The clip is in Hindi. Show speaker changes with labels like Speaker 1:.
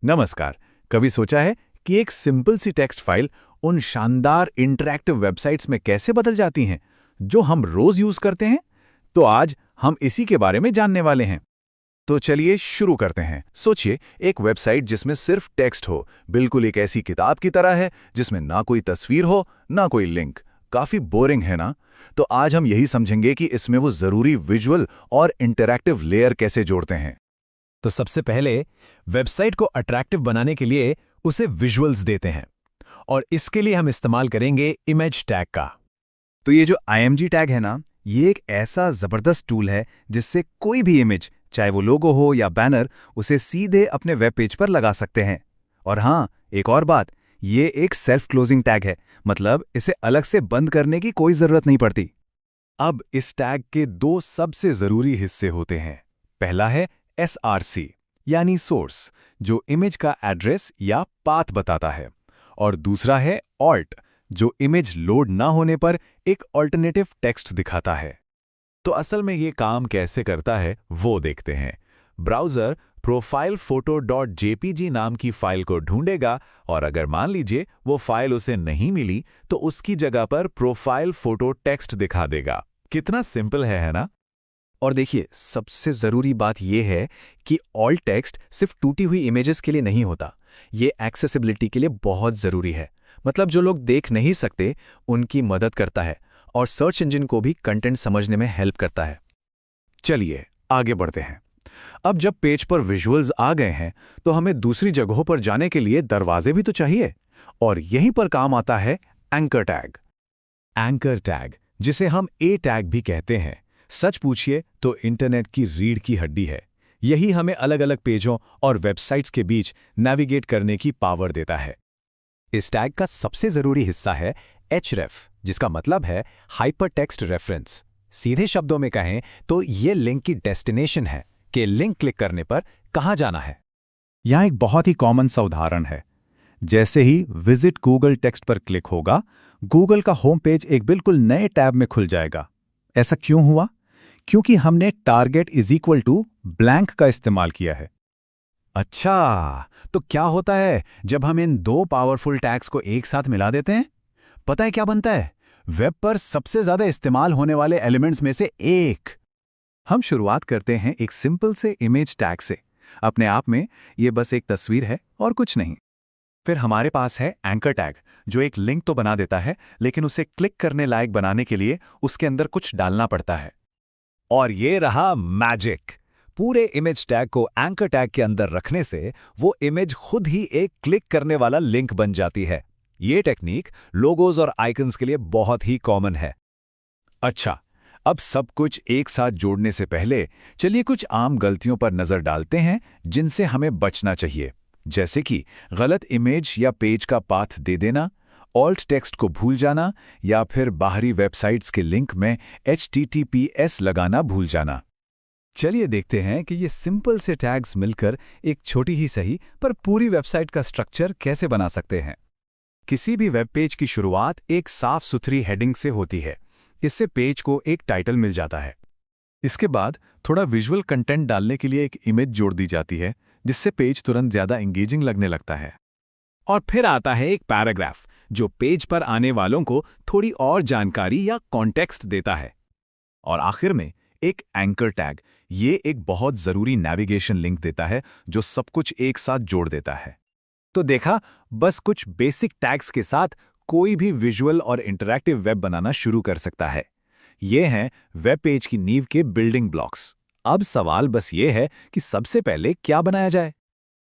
Speaker 1: नमस्कार। कभी सोचा है कि एक सिंपल सी टेक्स्ट फाइल उन शानदार इंटरैक्टिव वेबसाइट्स में कैसे बदल जाती हैं जो हम रोज यूज करते हैं? तो आज हम इसी के बारे में जानने वाले हैं। तो चलिए शुरू करते हैं। सोचिए, एक वेबसाइट जिसमें सिर्फ टेक्स्ट हो, बिल्कुल एक ऐसी किताब की तरह है जिसमें ना कोई तस्वीर हो ना कोई लिंक। काफी बोरिंग है ना? तो आज हम यही समझेंगे कि इसमें वो जरूरी विजुअल और इंटरैक्टिव लेयर कैसे जोड़ते हैं।
Speaker 2: तो सबसे पहले वेबसाइट को अट्रैक्टिव बनाने के लिए उसे विजुअल्स देते हैं और इसके लिए हम इस्तेमाल करेंगे इमेज टैग का।
Speaker 1: तो ये जो IMG टैग है ना, ये एक ऐसा जबरदस्त टूल है जिससे कोई भी इमेज, चाहे वो लोगो हो या बैनर, उसे सीधे अपने वेब पेज पर लगा सकते हैं। और हाँ, एक और बात, ये एक सेल्फ क्लोजिंग टैग है, मतलब इसे अलग से बंद करने की कोई जरूरत नहीं पड़ती। अब इस टैग के दो सबसे जरूरी हिस्से होते हैं। पहला है SRC यानी सोर्स, जो इमेज का एड्रेस या पाथ बताता है, और दूसरा है ऑल्ट, जो इमेज लोड ना होने पर एक ऑल्टरनेटिव टेक्स्ट दिखाता है। तो असल में ये काम कैसे करता है वो देखते हैं। ब्राउज़र प्रोफाइल फोटो.jpg नाम की फाइल को ढूंढेगा और अगर मान लीजिए वो फाइल उसे नहीं मिली तो उसकी जगह पर प्रोफाइल फोटो टेक्स्ट दिखा देगा। कितना सिंपल है ना? और देखिए, सबसे ज़रूरी बात यह है कि ऑल्ट टेक्स्ट सिर्फ टूटी हुई इमेजेस के लिए नहीं होता। ये एक्सेसिबिलिटी के लिए बहुत ज़रूरी है, मतलब जो लोग देख नहीं सकते उनकी मदद करता है और सर्च इंजन को भी कंटेंट समझने में हेल्प करता है। चलिए आगे बढ़ते हैं। अब जब पेज पर विजुअल्स आ गए हैं तो हमें दूसरी जगहों पर जाने के लिए दरवाजे भी तो चाहिए, और यहीं पर काम आता है एंकर टैग। एंकर टैग, जिसे हम ए टैग भी कहते हैं, सच पूछिए तो इंटरनेट की रीढ़ की हड्डी है। यही हमें अलग अलग पेजों और वेबसाइट्स के बीच नेविगेट करने की पावर देता है। इस टैग का सबसे जरूरी हिस्सा है href, जिसका मतलब है हाइपरटेक्स्ट रेफरेंस। सीधे शब्दों में कहें तो ये लिंक की डेस्टिनेशन है कि लिंक क्लिक करने पर कहां जाना है। यहाँ एक बहुत ही कॉमन सा उदाहरण है। जैसे ही विजिट गूगल टेक्स्ट पर क्लिक होगा, गूगल का होम पेज एक बिल्कुल नए टैब में खुल जाएगा। ऐसा क्यों हुआ? क्योंकि हमने target is equal to blank का इस्तेमाल किया है। अच्छा, तो क्या होता है जब हम इन दो पावरफुल टैग्स को एक साथ मिला देते हैं? पता है क्या बनता है? वेब पर सबसे ज्यादा इस्तेमाल होने वाले एलिमेंट्स में से एक। हम शुरुआत करते हैं एक सिंपल से इमेज टैग से। अपने आप में ये बस एक तस्वीर है और कुछ नहीं। फिर हमारे पास है एंकर टैग, जो एक लिंक तो बना देता है, लेकिन उसे क्लिक करने लायक बनाने के लिए उसके अंदर कुछ डालना पड़ता है। और ये रहा मैजिक। पूरे इमेज टैग को एंकर टैग के अंदर रखने से वो इमेज खुद ही एक क्लिक करने वाला लिंक बन जाती है। ये टेक्निक लोगोज और आइकन्स के लिए बहुत ही कॉमन है। अच्छा, अब सब कुछ एक साथ जोड़ने से पहले चलिए कुछ आम गलतियों पर नजर डालते हैं जिनसे हमें बचना चाहिए, जैसे कि गलत इमेज या पेज का पाथ दे देना, ऑल्ट टेक्स्ट को भूल जाना, या फिर बाहरी वेबसाइट्स के लिंक में HTTPS लगाना भूल जाना। चलिए देखते हैं कि ये सिंपल से टैग्स मिलकर एक छोटी ही सही पर पूरी वेबसाइट का स्ट्रक्चर कैसे बना सकते हैं। किसी भी वेब पेज की शुरुआत एक साफ सुथरी हेडिंग से होती है। इससे पेज को एक टाइटल मिल जाता है। इसके बाद थोड़ा विजुअल कंटेंट डालने के लिए एक इमेज जोड़ दी जाती है, जिससे पेज तुरंत ज़्यादा एंगेजिंग लगने लगता है। और फिर आता है एक पैराग्राफ, जो पेज पर आने वालों को थोड़ी और जानकारी या कॉन्टेक्स्ट देता है। और आखिर में एक एंकर टैग, ये एक बहुत ज़रूरी नेविगेशन लिंक देता है जो सब कुछ एक साथ जोड़ देता है। तो देखा, बस कुछ बेसिक टैग्स के साथ कोई भी विजुअल और इंटरैक्टिव वेब बनाना शुरू कर सकता है। ये हैं वेब पेज की नींव के बिल्डिंग ब्लॉक्स। अब सवाल बस ये है कि सबसे पहले क्या बनाया जाए।